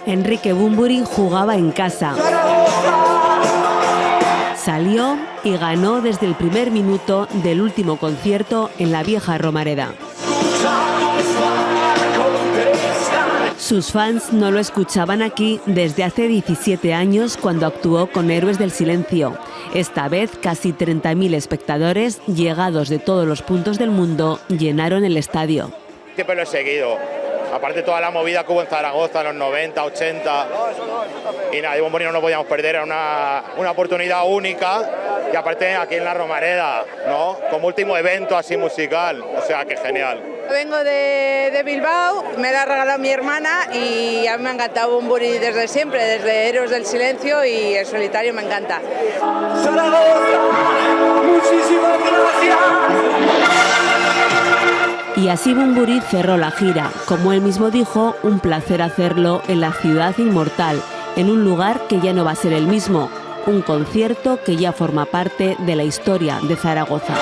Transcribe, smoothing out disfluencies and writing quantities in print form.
Enrique Bunbury jugaba en casa. Salió y ganó desde el primer minuto del último concierto en la vieja Romareda. Sus fans no lo escuchaban aquí desde hace 17 años cuando actuó con Héroes del Silencio. Esta vez casi 30.000 espectadores, llegados de todos los puntos del mundo, llenaron el estadio. Siempre lo he seguido. Aparte toda la movida que hubo en Zaragoza en los 90, 80 y nada, Bunbury no nos podíamos perder, era una oportunidad única y aparte aquí en la Romareda, ¿no? Como último evento así musical, o sea que genial. Vengo de Bilbao, me la ha regalado mi hermana y a mí me ha encantado Bunbury desde siempre, desde Héroes del Silencio y El Solitario me encanta. Muchísimas gracias. Y así Bunbury cerró la gira. Como él mismo dijo, un placer hacerlo en la ciudad inmortal, en un lugar que ya no va a ser el mismo. Un concierto que ya forma parte de la historia de Zaragoza.